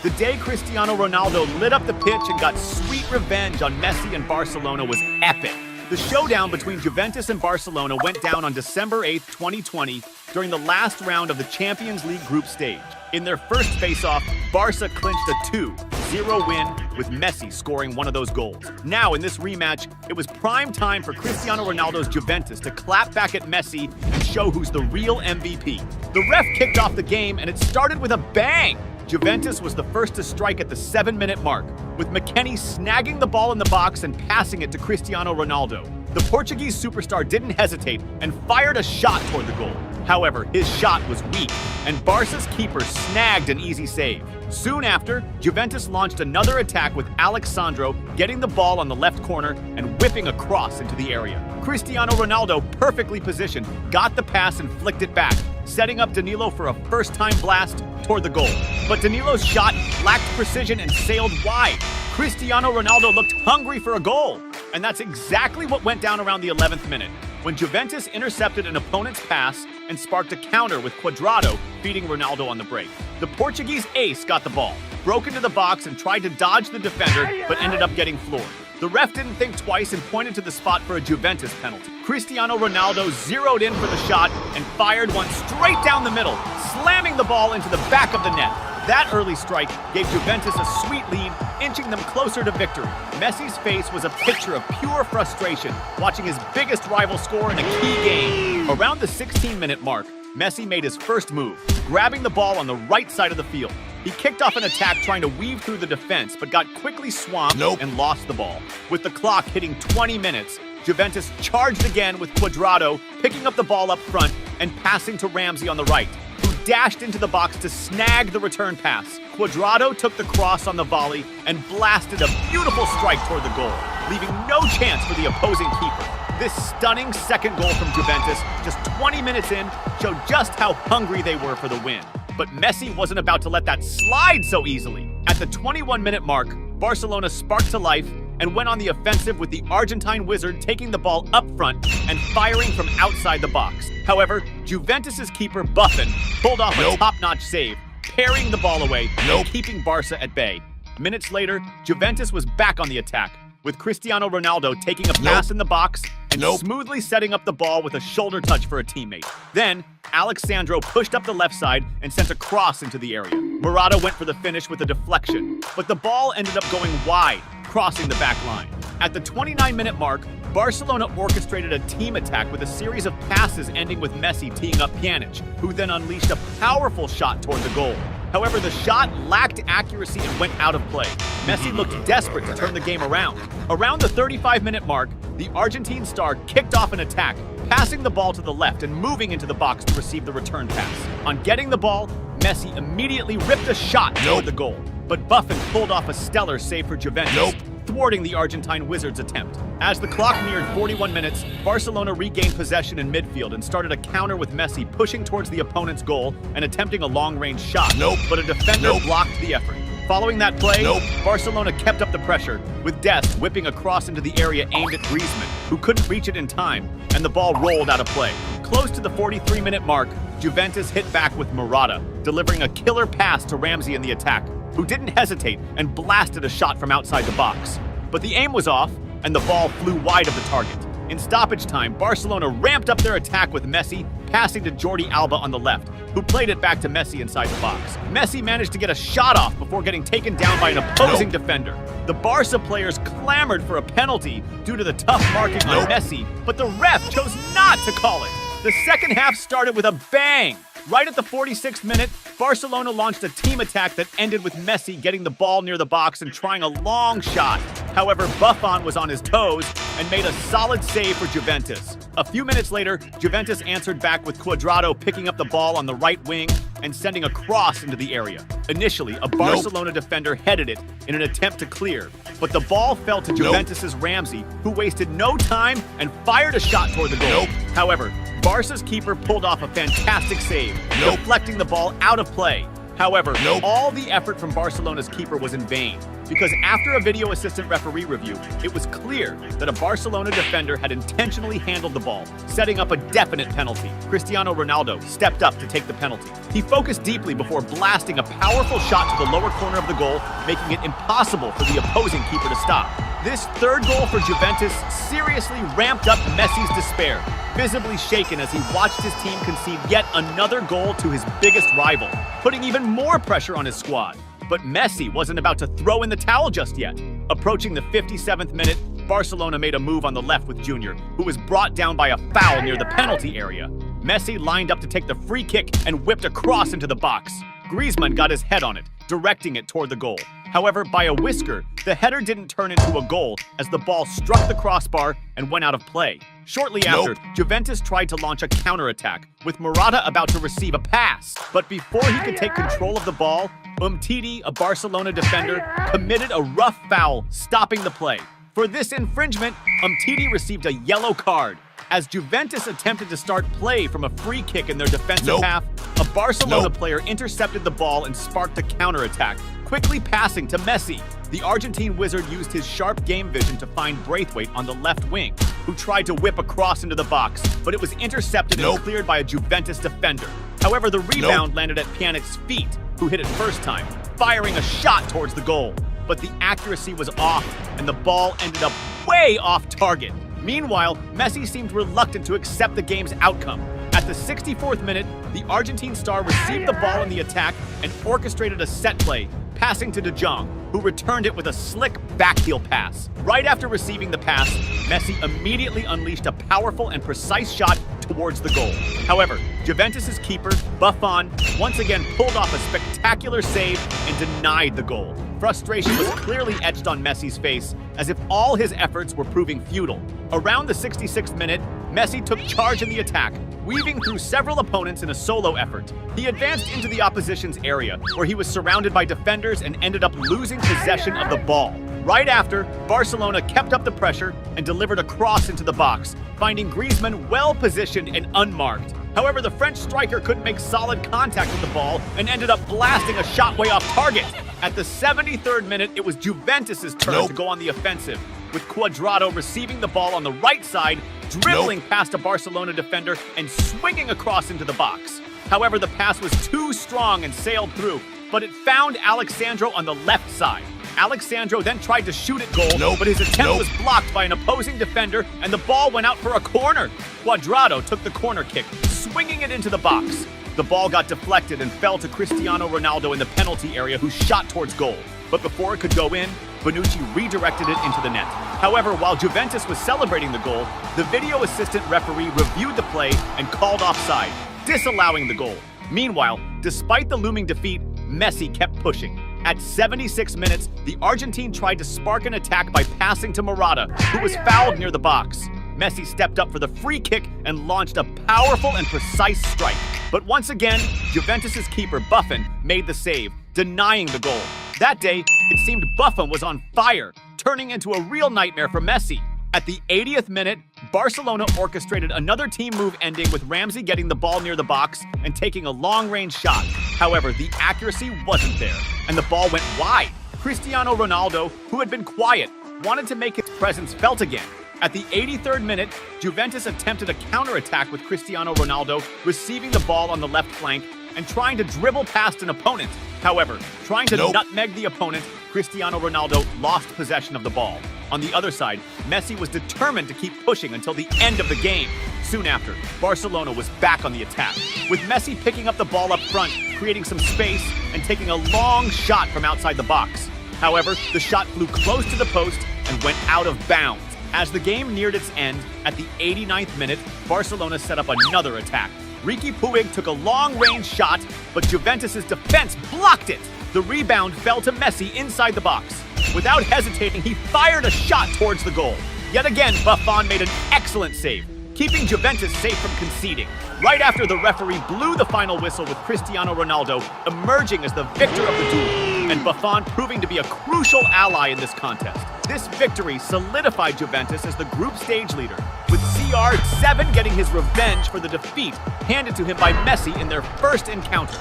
The day Cristiano Ronaldo lit up the pitch and got sweet revenge on Messi and Barcelona was epic. The showdown between Juventus and Barcelona went down on December 8, 2020, during the last round of the Champions League group stage. In their first face-off, Barca clinched a 2-0 win, with Messi scoring one of those goals. Now, in this rematch, it was prime time for Cristiano Ronaldo's Juventus to clap back at Messi and show who's the real MVP. The ref kicked off the game, and it started with a bang! Juventus was the first to strike at the 7-minute mark, with McKennie snagging the ball in the box and passing it to Cristiano Ronaldo. The Portuguese superstar didn't hesitate and fired a shot toward the goal. However, his shot was weak, and Barca's keeper snagged an easy save. Soon after, Juventus launched another attack with Alexandro getting the ball on the left corner and whipping a cross into the area. Cristiano Ronaldo, perfectly positioned, got the pass and flicked it back, setting up Danilo for a first-time blast toward the goal. But Danilo's shot lacked precision and sailed wide. Cristiano Ronaldo looked hungry for a goal, and that's exactly what went down around the 11th minute, when Juventus intercepted an opponent's pass and sparked a counter with Cuadrado beating Ronaldo on the break. The Portuguese ace got the ball, broke into the box and tried to dodge the defender, but ended up getting floored. The ref didn't think twice and pointed to the spot for a Juventus penalty. Cristiano Ronaldo zeroed in for the shot and fired one straight down the middle, slamming the ball into the back of the net. That early strike gave Juventus a sweet lead, inching them closer to victory. Messi's face was a picture of pure frustration, watching his biggest rival score in a key game. Around the 16-minute mark, Messi made his first move, grabbing the ball on the right side of the field. He kicked off an attack trying to weave through the defense, but got quickly swamped and lost the ball. With the clock hitting 20 minutes, Juventus charged again with Cuadrado picking up the ball up front and passing to Ramsey on the right, who dashed into the box to snag the return pass. Cuadrado took the cross on the volley and blasted a beautiful strike toward the goal, leaving no chance for the opposing keeper. This stunning second goal from Juventus, just 20 minutes in, showed just how hungry they were for the win. But Messi wasn't about to let that slide so easily. At the 21-minute mark, Barcelona sparked to life and went on the offensive with the Argentine wizard taking the ball up front and firing from outside the box. However, Juventus's keeper Buffon pulled off a top-notch save, parrying the ball away and keeping Barca at bay. Minutes later, Juventus was back on the attack, with Cristiano Ronaldo taking a pass in the box and smoothly setting up the ball with a shoulder touch for a teammate. Then, Alexandro pushed up the left side and sent a cross into the area. Morata went for the finish with a deflection, but the ball ended up going wide, crossing the back line. At the 29-minute mark, Barcelona orchestrated a team attack with a series of passes ending with Messi teeing up Pjanic, who then unleashed a powerful shot toward the goal. However, the shot lacked accuracy and went out of play. Messi looked desperate to turn the game around. Around the 35-minute mark, the Argentine star kicked off an attack, passing the ball to the left and moving into the box to receive the return pass. On getting the ball, Messi immediately ripped a shot toward the goal, but Buffon pulled off a stellar save for Juventus, thwarting the Argentine wizard's attempt. As the clock neared 41 minutes, Barcelona regained possession in midfield and started a counter with Messi pushing towards the opponent's goal and attempting a long-range shot, but a defender blocked the effort. Following that play, Barcelona kept up the pressure, with Dest whipping a cross into the area aimed at Griezmann, who couldn't reach it in time, and the ball rolled out of play. Close to the 43-minute mark, Juventus hit back with Morata, delivering a killer pass to Ramsey in the attack, who didn't hesitate and blasted a shot from outside the box. But the aim was off, and the ball flew wide of the target. In stoppage time, Barcelona ramped up their attack with Messi passing to Jordi Alba on the left, who played it back to Messi inside the box. Messi managed to get a shot off before getting taken down by an opposing defender. The Barca players clamored for a penalty due to the tough marking on Messi, but the ref chose not to call it. The second half started with a bang. Right at the 46th minute, Barcelona launched a team attack that ended with Messi getting the ball near the box and trying a long shot. However, Buffon was on his toes and made a solid save for Juventus. A few minutes later, Juventus answered back with Cuadrado picking up the ball on the right wing and sending a cross into the area. Initially, a Barcelona defender headed it in an attempt to clear, but the ball fell to Juventus's Ramsey, who wasted no time and fired a shot toward the goal. However, Barca's keeper pulled off a fantastic save, deflecting the ball out of play. However, all the effort from Barcelona's keeper was in vain, because after a video assistant referee review, it was clear that a Barcelona defender had intentionally handled the ball, setting up a definite penalty. Cristiano Ronaldo stepped up to take the penalty. He focused deeply before blasting a powerful shot to the lower corner of the goal, making it impossible for the opposing keeper to stop. This third goal for Juventus seriously ramped up Messi's despair, visibly shaken as he watched his team concede yet another goal to his biggest rival, putting even more pressure on his squad. But Messi wasn't about to throw in the towel just yet. Approaching the 57th minute, Barcelona made a move on the left with Junior, who was brought down by a foul near the penalty area. Messi lined up to take the free kick and whipped a cross into the box. Griezmann got his head on it, directing it toward the goal. However, by a whisker, the header didn't turn into a goal as the ball struck the crossbar and went out of play. Shortly after, Juventus tried to launch a counterattack, with Morata about to receive a pass. But before he could take control of the ball, Umtiti, a Barcelona defender, committed a rough foul, stopping the play. For this infringement, Umtiti received a yellow card. As Juventus attempted to start play from a free kick in their defensive half, a Barcelona player intercepted the ball and sparked a counterattack, quickly passing to Messi. The Argentine wizard used his sharp game vision to find Braithwaite on the left wing, who tried to whip a cross into the box, but it was intercepted and cleared by a Juventus defender. However, the rebound landed at Pjanic's feet, who hit it first time, firing a shot towards the goal. But the accuracy was off, and the ball ended up way off target. Meanwhile, Messi seemed reluctant to accept the game's outcome. At the 64th minute, the Argentine star received the ball in the attack and orchestrated a set play, passing to De Jong, who returned it with a slick backheel pass. Right after receiving the pass, Messi immediately unleashed a powerful and precise shot towards the goal. However, Juventus's keeper, Buffon, once again pulled off a spectacular save and denied the goal. Frustration was clearly etched on Messi's face, as if all his efforts were proving futile. Around the 66th minute, Messi took charge in the attack, weaving through several opponents in a solo effort. He advanced into the opposition's area, where he was surrounded by defenders and ended up losing possession of the ball. Right after, Barcelona kept up the pressure and delivered a cross into the box, finding Griezmann well-positioned and unmarked. However, the French striker couldn't make solid contact with the ball and ended up blasting a shot way off target. At the 73rd minute, it was Juventus's turn to go on the offensive, with Cuadrado receiving the ball on the right side, dribbling past a Barcelona defender and swinging across into the box. However, the pass was too strong and sailed through, but it found Alexandro on the left side. Alexandro then tried to shoot at goal, but his attempt was blocked by an opposing defender and the ball went out for a corner. Cuadrado took the corner kick, swinging it into the box. The ball got deflected and fell to Cristiano Ronaldo in the penalty area, who shot towards goal. But before it could go in, Bonucci redirected it into the net. However, while Juventus was celebrating the goal, the video assistant referee reviewed the play and called offside, disallowing the goal. Meanwhile, despite the looming defeat, Messi kept pushing. At 76 minutes, the Argentine tried to spark an attack by passing to Morata, who was fouled near the box. Messi stepped up for the free kick and launched a powerful and precise strike. But once again, Juventus's keeper Buffon made the save, denying the goal. That day, it seemed Buffon was on fire, turning into a real nightmare for Messi. At the 80th minute, Barcelona orchestrated another team move ending with Ramsey getting the ball near the box and taking a long-range shot. However, the accuracy wasn't there, and the ball went wide. Cristiano Ronaldo, who had been quiet, wanted to make his presence felt again. At the 83rd minute, Juventus attempted a counterattack with Cristiano Ronaldo receiving the ball on the left flank and trying to dribble past an opponent. However, trying to nutmeg the opponent, Cristiano Ronaldo lost possession of the ball. On the other side, Messi was determined to keep pushing until the end of the game. Soon after, Barcelona was back on the attack, with Messi picking up the ball up front, creating some space, and taking a long shot from outside the box. However, the shot flew close to the post and went out of bounds. As the game neared its end, at the 89th minute, Barcelona set up another attack. Riqui Puig took a long-range shot, but Juventus's defense blocked it. The rebound fell to Messi inside the box. Without hesitating, he fired a shot towards the goal. Yet again, Buffon made an excellent save, keeping Juventus safe from conceding. Right after the referee blew the final whistle with Cristiano Ronaldo emerging as the victor of the duel, and Buffon proving to be a crucial ally in this contest. This victory solidified Juventus as the group stage leader, with CR7 getting his revenge for the defeat handed to him by Messi in their first encounter.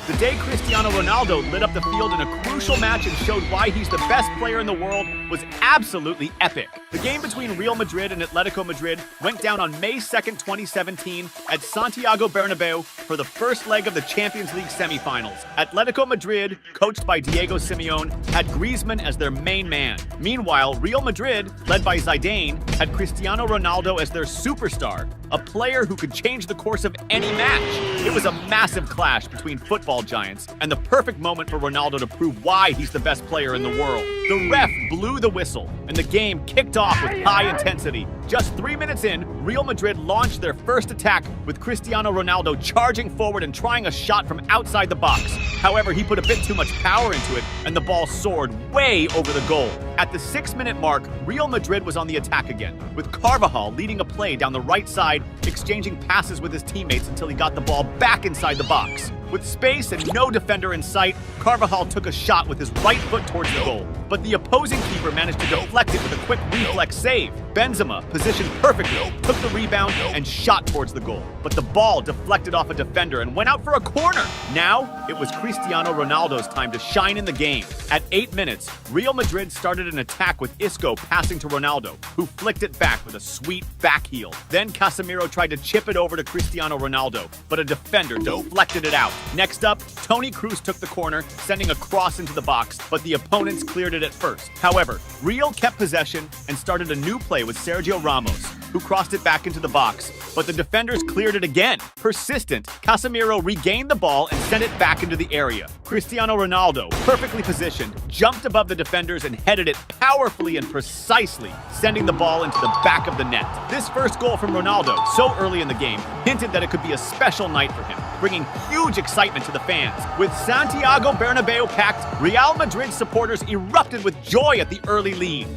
The day Cristiano Ronaldo lit up the field in a crucial match and showed why he's the best player in the world was absolutely epic. The game between Real Madrid and Atletico Madrid went down on May 2nd, 2017 at Santiago Bernabeu for the first leg of the Champions League semifinals. Atletico Madrid, coached by Diego Simeone, had Griezmann as their main man. Meanwhile, Real Madrid, led by Zidane, had Cristiano Ronaldo as their superstar, a player who could change the course of any match. It was a massive clash between football giants and the perfect moment for Ronaldo to prove why he's the best player in the world. The ref blew the whistle and the game kicked off with high intensity. Just 3 minutes in, Real Madrid launched their first attack with Cristiano Ronaldo charging forward and trying a shot from outside the box. However, he put a bit too much power into it and the ball soared way over the goal. At the 6-minute mark, Real Madrid was on the attack again, with Carvajal leading a play down the right side, exchanging passes with his teammates until he got the ball back inside the box. With space and no defender in sight, Carvajal took a shot with his right foot towards the goal, but the opposing keeper managed to deflect it with a quick reflex save. Benzema, positioned perfectly, took the rebound and shot towards the goal, but the ball deflected off a defender and went out for a corner. Now, it was Cristiano Ronaldo's time to shine in the game. At 8 minutes, Real Madrid started an attack with Isco passing to Ronaldo, who flicked it back with a sweet back heel. Then Casemiro tried to chip it over to Cristiano Ronaldo, but a defender deflected it out. Next up, Toni Kroos took the corner, sending a cross into the box, but the opponents cleared it at first. However, Real kept possession and started a new play with Sergio Ramos, who crossed it back into the box, but the defenders cleared it again. Persistent, Casemiro regained the ball and sent it back into the area. Cristiano Ronaldo, perfectly positioned, jumped above the defenders and headed it powerfully and precisely, sending the ball into the back of the net. This first goal from Ronaldo, so early in the game, hinted that it could be a special night for him, bringing huge excitement to the fans. With Santiago Bernabeu packed, Real Madrid supporters erupted with joy at the early lead.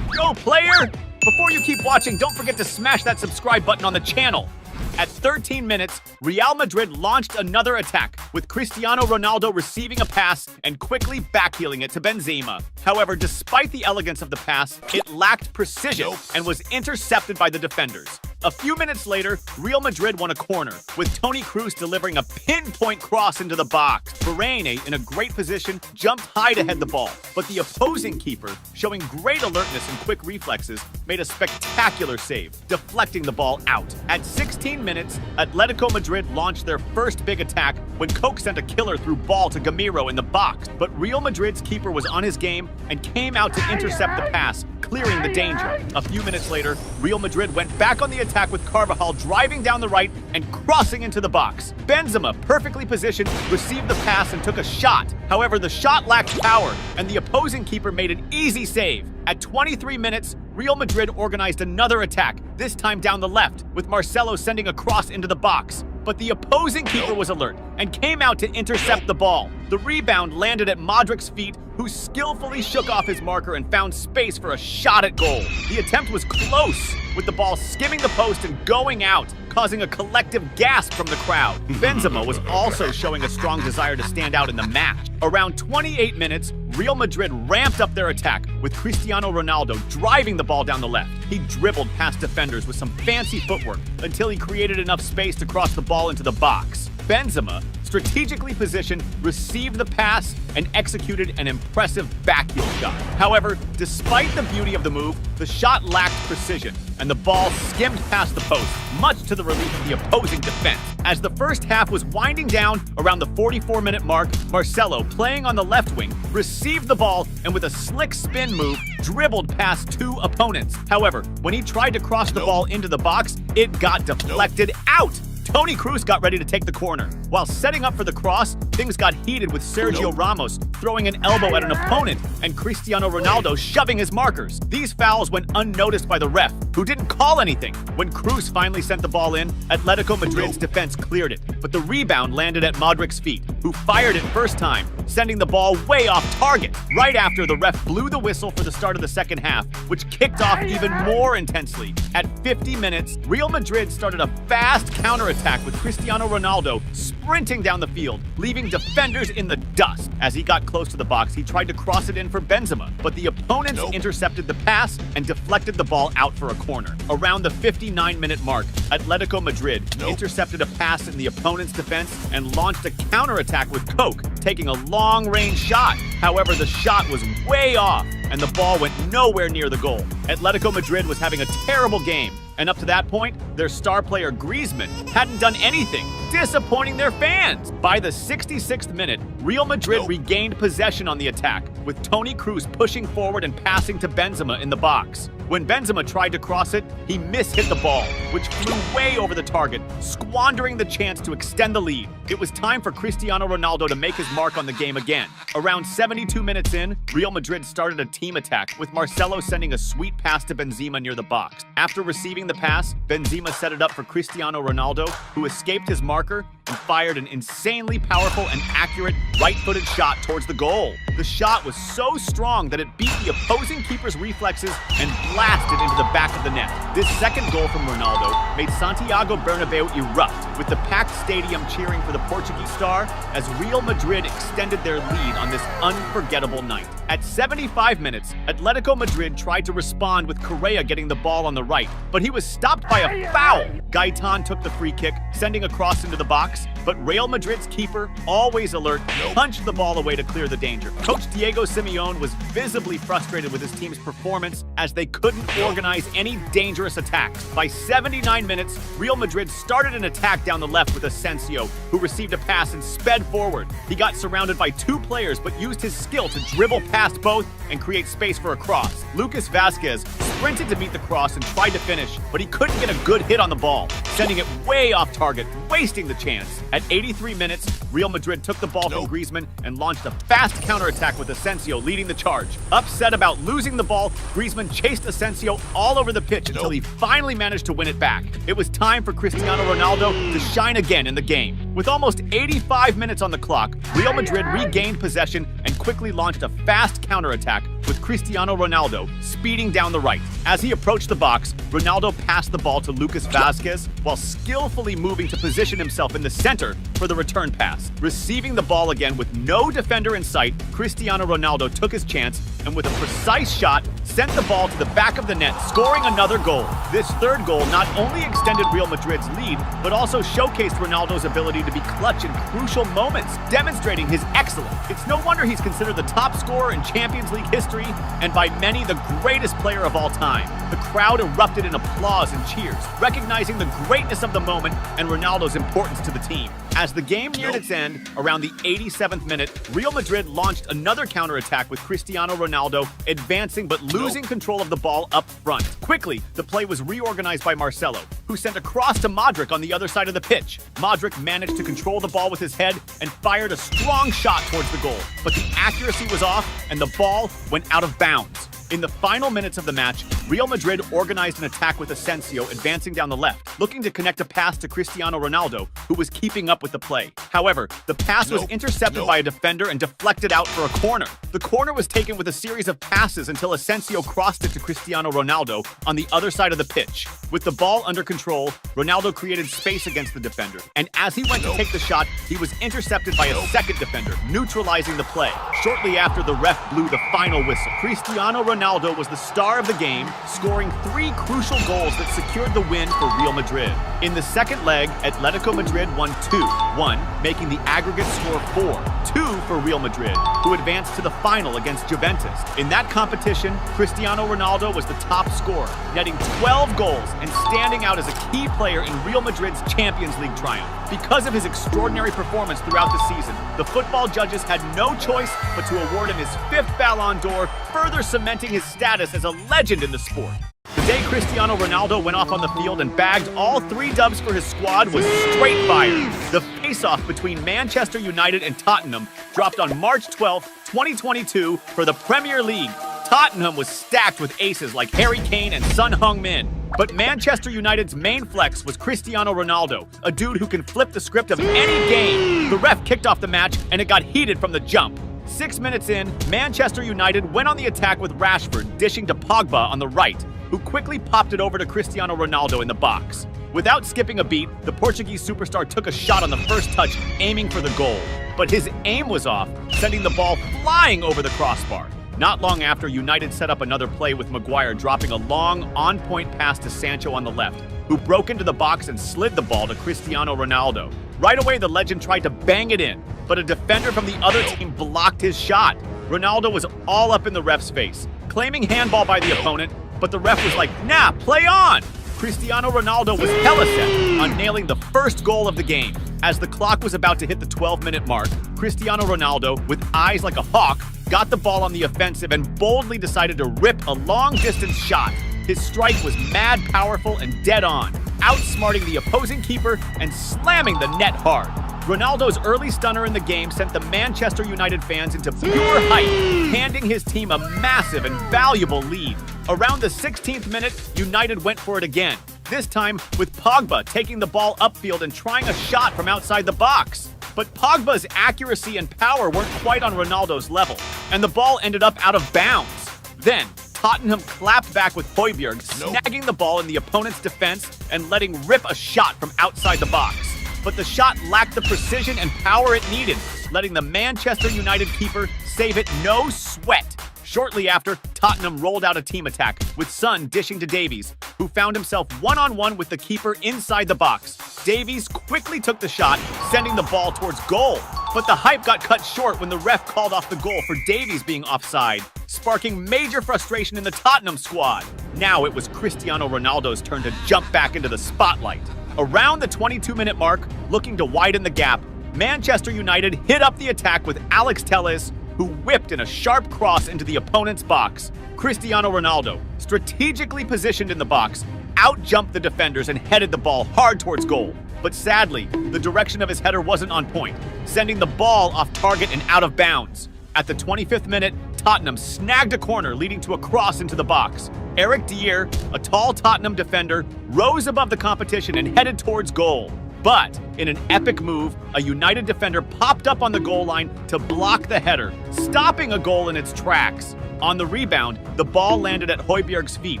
Go, player! Before you keep watching, don't forget to smash that subscribe button on the channel. At 13 minutes, Real Madrid launched another attack, with Cristiano Ronaldo receiving a pass and quickly backheeling it to Benzema. However, despite the elegance of the pass, it lacked precision and was intercepted by the defenders. A few minutes later, Real Madrid won a corner, with Toni Kroos delivering a pinpoint cross into the box. Varane, in a great position, jumped high to head the ball, but the opposing keeper, showing great alertness and quick reflexes, made a spectacular save, deflecting the ball out. At 16 minutes, Atletico Madrid launched their first big attack when Coke sent a killer through ball to Gamiro in the box, but Real Madrid's keeper was on his game and came out to intercept the pass, clearing the danger. A few minutes later, Real Madrid went back on the attack with Carvajal driving down the right and crossing into the box. Benzema, perfectly positioned, received the pass and took a shot. However, the shot lacked power, and the opposing keeper made an easy save. At 23 minutes, Real Madrid organized another attack, this time down the left, with Marcelo sending a cross into the box. But the opposing keeper was alert and came out to intercept the ball. The rebound landed at Modric's feet, who skillfully shook off his marker and found space for a shot at goal. The attempt was close, with the ball skimming the post and going out, causing a collective gasp from the crowd. Benzema was also showing a strong desire to stand out in the match. Around 28 minutes, Real Madrid ramped up their attack, with Cristiano Ronaldo driving the ball down the left. He dribbled past defenders with some fancy footwork until he created enough space to cross the ball into the box. Benzema, strategically positioned, received the pass and executed an impressive backheel shot. However, despite the beauty of the move, the shot lacked precision, and the ball skimmed past the post, much to the relief of the opposing defense. As the first half was winding down around the 44-minute mark, Marcelo, playing on the left wing, received the ball and with a slick spin move, dribbled past two opponents. However, when he tried to cross the ball into the box, it got deflected out. Toni Kroos got ready to take the corner. While setting up for the cross, things got heated with Sergio Ramos throwing an elbow at an opponent and Cristiano Ronaldo shoving his markers. These fouls went unnoticed by the ref, who didn't call anything. When Kroos finally sent the ball in, Atletico Madrid's defense cleared it, but the rebound landed at Modric's feet, who fired it first time, sending the ball way off target. Right after, the ref blew the whistle for the start of the second half, which kicked off even more intensely. At 50 minutes, Real Madrid started a fast counter-attack attack with Cristiano Ronaldo sprinting down the field, leaving defenders in the dust. As he got close to the box, he tried to cross it in for Benzema, but the opponents intercepted the pass and deflected the ball out for a corner. Around the 59-minute mark, Atletico Madrid intercepted a pass in the opponent's defense and launched a counterattack with Coke, taking a long-range shot. However, the shot was way off, and the ball went nowhere near the goal. Atletico Madrid was having a terrible game, and up to that point, their star player Griezmann hadn't done anything, disappointing their fans. By the 66th minute, Real Madrid regained possession on the attack, with Toni Kroos pushing forward and passing to Benzema in the box. When Benzema tried to cross it, he mishit the ball, which flew way over the target, squandering the chance to extend the lead. It was time for Cristiano Ronaldo to make his mark on the game again. Around 72 minutes in, Real Madrid started a team attack, with Marcelo sending a sweet pass to Benzema near the box. After receiving the pass, Benzema set it up for Cristiano Ronaldo, who escaped his marker and fired an insanely powerful and accurate right-footed shot towards the goal. The shot was so strong that it beat the opposing keeper's reflexes and blasted into the back of the net. This second goal from Ronaldo made Santiago Bernabeu erupt, with the packed stadium cheering for the Portuguese star as Real Madrid extended their lead on this unforgettable night. At 75 minutes, Atletico Madrid tried to respond with Correa getting the ball on the right, but he was stopped by a foul. Gaetan took the free kick, sending a cross into the box, but Real Madrid's keeper, always alert, punched the ball away to clear the danger. Coach Diego Simeone was visibly frustrated with his team's performance as they couldn't organize any dangerous attacks. By 79 minutes, Real Madrid started an attack down the left with Asensio, who received a pass and sped forward. He got surrounded by two players but used his skill to dribble past both and create space for a cross. Lucas Vazquez sprinted to meet the cross and tried to finish, but he couldn't get a good hit on the ball, sending it way off target, wasting the chance. At 83 minutes, Real Madrid took the ball from Griezmann and launched a fast counterattack with Asensio leading the charge. Upset about losing the ball, Griezmann chased Asensio all over the pitch until he finally managed to win it back. It was time for Cristiano Ronaldo to shine again in the game. With almost 85 minutes on the clock, Real Madrid regained possession and quickly launched a fast counterattack with Cristiano Ronaldo speeding down the right. As he approached the box, Ronaldo passed the ball to Lucas Vazquez while skillfully moving to position himself in the center for the return pass. Receiving the ball again with no defender in sight, Cristiano Ronaldo took his chance and with a precise shot, sent the ball to the back of the net, scoring another goal. This third goal not only extended Real Madrid's lead, but also showcased Ronaldo's ability to be clutch in crucial moments, demonstrating his excellence. It's no wonder he's considered the top scorer in Champions League history and by many the greatest player of all time. The crowd erupted in applause and cheers, recognizing the greatness of the moment and Ronaldo's importance to the team. As the game neared its end, around the 87th minute, Real Madrid launched another counterattack with Cristiano Ronaldo advancing but losing control of the ball up front. Quickly, the play was reorganized by Marcelo, who sent a cross to Modric on the other side of the pitch. Modric managed to control the ball with his head and fired a strong shot towards the goal, but the accuracy was off and the ball went out of bounds. In the final minutes of the match, Real Madrid organized an attack with Asensio advancing down the left, looking to connect a pass to Cristiano Ronaldo, who was keeping up with the play. However, the pass was intercepted by a defender and deflected out for a corner. The corner was taken with a series of passes until Asensio crossed it to Cristiano Ronaldo on the other side of the pitch. With the ball under control, Ronaldo created space against the defender, and as he went to take the shot, he was intercepted by a second defender, neutralizing the play. Shortly after, the ref blew the final whistle. Cristiano Ronaldo was the star of the game, scoring 3 crucial goals that secured the win for Real Madrid. In the second leg, Atletico Madrid won 2-1, making the aggregate score 4-2 for Real Madrid, who advanced to the final against Juventus. In that competition, Cristiano Ronaldo was the top scorer, netting 12 goals and standing out as a key player in Real Madrid's Champions League triumph. Because of his extraordinary performance throughout the season, the football judges had no choice but to award him his 5th Ballon d'Or, further cementing his status as a legend in the sport. The day Cristiano Ronaldo went off on the field and bagged all 3 dubs for his squad was straight fire. The face-off between Manchester United and Tottenham dropped on March 12, 2022 for the Premier League. Tottenham was stacked with aces like Harry Kane and Son Heung-min. But Manchester United's main flex was Cristiano Ronaldo, a dude who can flip the script of any game. The ref kicked off the match and it got heated from the jump. 6 minutes in, Manchester United went on the attack with Rashford dishing to Pogba on the right, who quickly popped it over to Cristiano Ronaldo in the box. Without skipping a beat, the Portuguese superstar took a shot on the first touch, aiming for the goal. But his aim was off, sending the ball flying over the crossbar. Not long after, United set up another play with Maguire dropping a long, on-point pass to Sancho on the left, who broke into the box and slid the ball to Cristiano Ronaldo. Right away, the legend tried to bang it in, but a defender from the other team blocked his shot. Ronaldo was all up in the ref's face, claiming handball by the opponent, but the ref was like, nah, play on! Cristiano Ronaldo was hella set on nailing the first goal of the game. As the clock was about to hit the 12-minute mark, Cristiano Ronaldo, with eyes like a hawk, got the ball on the offensive and boldly decided to rip a long-distance shot. His strike was mad powerful and dead on, outsmarting the opposing keeper and slamming the net hard. Ronaldo's early stunner in the game sent the Manchester United fans into pure hype, handing his team a massive and valuable lead. Around the 16th minute, United went for it again, this time with Pogba taking the ball upfield and trying a shot from outside the box. But Pogba's accuracy and power weren't quite on Ronaldo's level, and the ball ended up out of bounds. Then, Tottenham clapped back with Højbjerg, snagging the ball in the opponent's defense and letting rip a shot from outside the box. But the shot lacked the precision and power it needed, letting the Manchester United keeper save it no sweat. Shortly after, Tottenham rolled out a team attack, with Son dishing to Davies, who found himself one-on-one with the keeper inside the box. Davies quickly took the shot, sending the ball towards goal. But the hype got cut short when the ref called off the goal for Davies being offside, sparking major frustration in the Tottenham squad. Now it was Cristiano Ronaldo's turn to jump back into the spotlight. Around the 22-minute mark, looking to widen the gap, Manchester United hit up the attack with Alex Telles, who whipped in a sharp cross into the opponent's box. Cristiano Ronaldo, strategically positioned in the box, out-jumped the defenders and headed the ball hard towards goal. But sadly, the direction of his header wasn't on point, sending the ball off target and out of bounds. At the 25th minute, Tottenham snagged a corner leading to a cross into the box. Eric Dier, a tall Tottenham defender, rose above the competition and headed towards goal. But in an epic move, a United defender popped up on the goal line to block the header, stopping a goal in its tracks. On the rebound, the ball landed at Højbjerg's feet,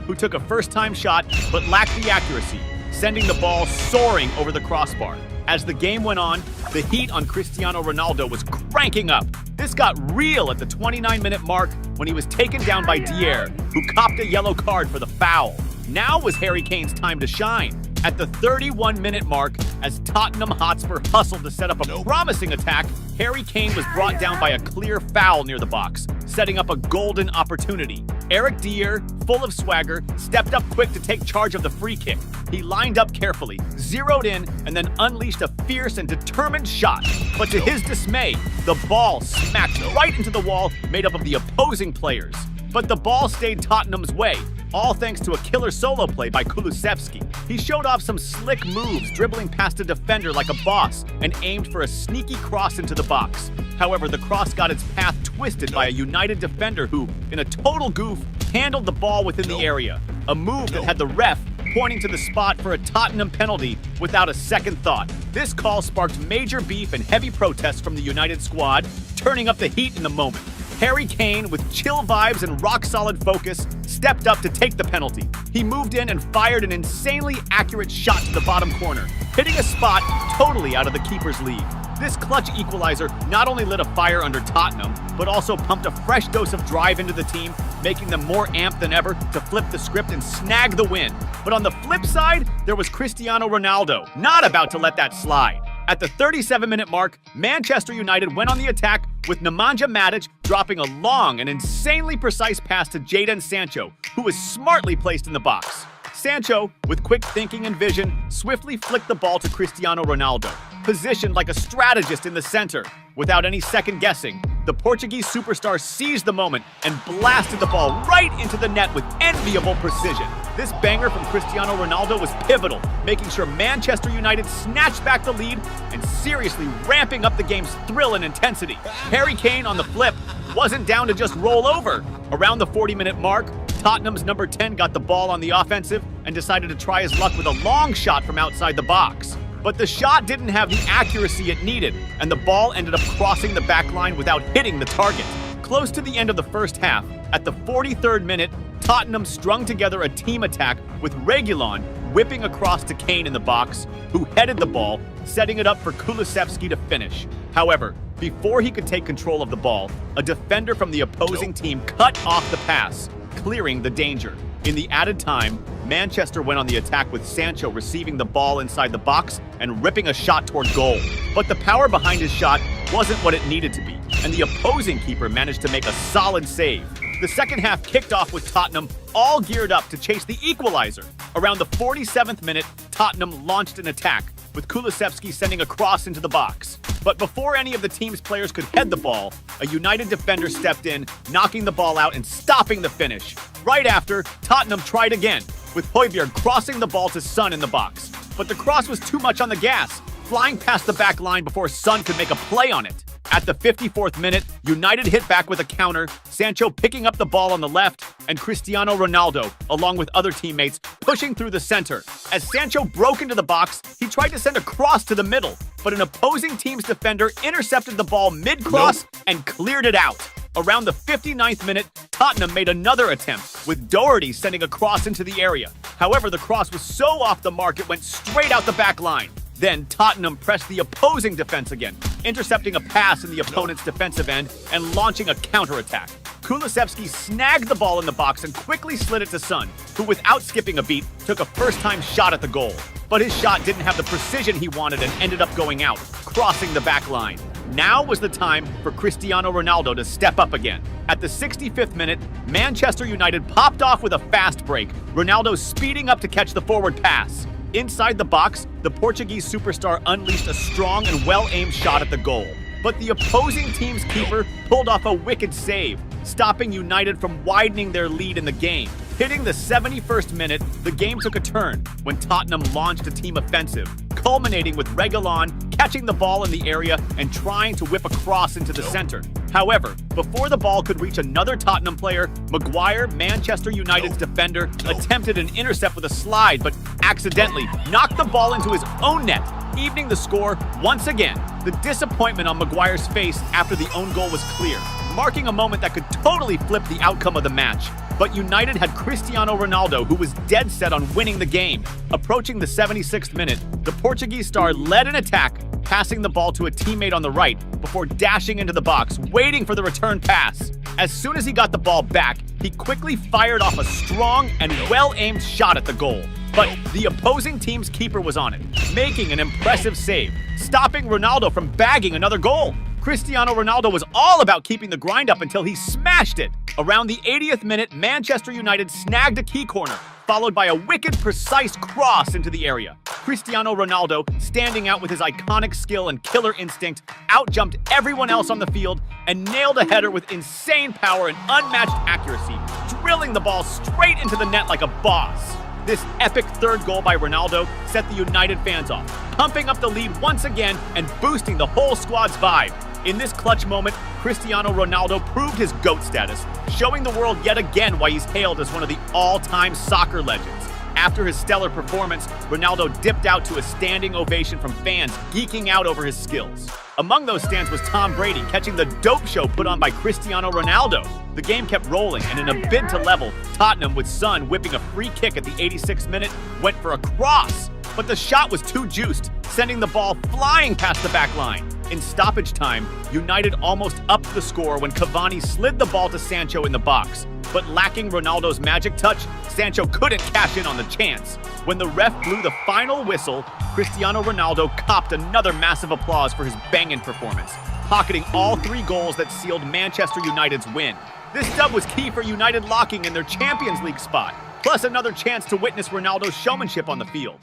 who took a first-time shot but lacked the accuracy, sending the ball soaring over the crossbar. As the game went on, the heat on Cristiano Ronaldo was cranking up. This got real at the 29-minute mark when he was taken down by Dier, who copped a yellow card for the foul. Now was Harry Kane's time to shine. At the 31-minute mark, as Tottenham Hotspur hustled to set up a promising attack, Harry Kane was brought down by a clear foul near the box, setting up a golden opportunity. Eric Dier, full of swagger, stepped up quick to take charge of the free kick. He lined up carefully, zeroed in, and then unleashed a fierce and determined shot. But to his dismay, the ball smacked right into the wall made up of the opposing players. But the ball stayed Tottenham's way, all thanks to a killer solo play by Kulusevski. He showed off some slick moves, dribbling past a defender like a boss, and aimed for a sneaky cross into the box. However, the cross got its path twisted by a United defender who, in a total goof, handled the ball within the area. A move that had the ref pointing to the spot for a Tottenham penalty without a second thought. This call sparked major beef and heavy protests from the United squad, turning up the heat in the moment. Harry Kane, with chill vibes and rock-solid focus, stepped up to take the penalty. He moved in and fired an insanely accurate shot to the bottom corner, hitting a spot totally out of the keeper's league. This clutch equalizer not only lit a fire under Tottenham, but also pumped a fresh dose of drive into the team, making them more amped than ever to flip the script and snag the win. But on the flip side, there was Cristiano Ronaldo, not about to let that slide. At the 37-minute mark, Manchester United went on the attack with Nemanja Matic dropping a long and insanely precise pass to Jadon Sancho, who was smartly placed in the box. Sancho, with quick thinking and vision, swiftly flicked the ball to Cristiano Ronaldo, positioned like a strategist in the center. Without any second guessing, the Portuguese superstar seized the moment and blasted the ball right into the net with enviable precision. This banger from Cristiano Ronaldo was pivotal, making sure Manchester United snatched back the lead and seriously ramping up the game's thrill and intensity. Harry Kane, on the flip, wasn't down to just roll over. Around the 40-minute mark, Tottenham's number 10 got the ball on the offensive and decided to try his luck with a long shot from outside the box. But the shot didn't have the accuracy it needed, and the ball ended up crossing the back line without hitting the target. Close to the end of the first half, at the 43rd minute, Tottenham strung together a team attack with Reguilon whipping across to Kane in the box, who headed the ball, setting it up for Kulusevski to finish. However, before he could take control of the ball, a defender from the opposing team cut off the pass, clearing the danger. In the added time, Manchester went on the attack with Sancho receiving the ball inside the box and ripping a shot toward goal. But the power behind his shot wasn't what it needed to be, and the opposing keeper managed to make a solid save. The second half kicked off with Tottenham all geared up to chase the equalizer. Around the 47th minute, Tottenham launched an attack, with Kulusevski sending a cross into the box. But before any of the team's players could head the ball, a United defender stepped in, knocking the ball out and stopping the finish. Right after, Tottenham tried again, with Højbjerg crossing the ball to Son in the box. But the cross was too much on the gas, flying past the back line before Son could make a play on it. At the 54th minute, United hit back with a counter, Sancho picking up the ball on the left, and Cristiano Ronaldo, along with other teammates, pushing through the center. As Sancho broke into the box, he tried to send a cross to the middle, but an opposing team's defender intercepted the ball mid-cross and cleared it out. Around the 59th minute, Tottenham made another attempt, with Doherty sending a cross into the area. However, the cross was so off the mark it went straight out the back line. Then Tottenham pressed the opposing defense again, intercepting a pass in the opponent's defensive end and launching a counterattack. Kulusevski snagged the ball in the box and quickly slid it to Son, who without skipping a beat, took a first-time shot at the goal. But his shot didn't have the precision he wanted and ended up going out, crossing the back line. Now was the time for Cristiano Ronaldo to step up again. At the 65th minute, Manchester United popped off with a fast break, Ronaldo speeding up to catch the forward pass. Inside the box, the Portuguese superstar unleashed a strong and well-aimed shot at the goal. But the opposing team's keeper pulled off a wicked save, stopping United from widening their lead in the game. Hitting the 71st minute, the game took a turn when Tottenham launched a team offensive, culminating with Reguilon catching the ball in the area and trying to whip a cross into the center. However, before the ball could reach another Tottenham player, Maguire, Manchester United's defender, attempted an intercept with a slide but accidentally knocked the ball into his own net, evening the score once again. The disappointment on Maguire's face after the own goal was clear, marking a moment that could totally flip the outcome of the match. But United had Cristiano Ronaldo, who was dead set on winning the game. Approaching the 76th minute, the Portuguese star led an attack, passing the ball to a teammate on the right before dashing into the box, waiting for the return pass. As soon as he got the ball back, he quickly fired off a strong and well-aimed shot at the goal. But the opposing team's keeper was on it, making an impressive save, stopping Ronaldo from bagging another goal. Cristiano Ronaldo was all about keeping the grind up until he smashed it. Around the 80th minute, Manchester United snagged a key corner, followed by a wicked, precise cross into the area. Cristiano Ronaldo, standing out with his iconic skill and killer instinct, outjumped everyone else on the field and nailed a header with insane power and unmatched accuracy, drilling the ball straight into the net like a boss. This epic third goal by Ronaldo set the United fans off, pumping up the lead once again and boosting the whole squad's vibe. In this clutch moment, Cristiano Ronaldo proved his GOAT status, showing the world yet again why he's hailed as one of the all-time soccer legends. After his stellar performance, Ronaldo dipped out to a standing ovation from fans geeking out over his skills. Among those stands was Tom Brady catching the dope show put on by Cristiano Ronaldo. The game kept rolling, and in a bid to level, Tottenham, with Son whipping a free kick at the 86th minute, went for a cross. But the shot was too juiced, sending the ball flying past the back line. In stoppage time, United almost upped the score when Cavani slid the ball to Sancho in the box. But lacking Ronaldo's magic touch, Sancho couldn't cash in on the chance. When the ref blew the final whistle, Cristiano Ronaldo copped another massive applause for his banging performance, pocketing all 3 goals that sealed Manchester United's win. This dub was key for United locking in their Champions League spot, plus another chance to witness Ronaldo's showmanship on the field.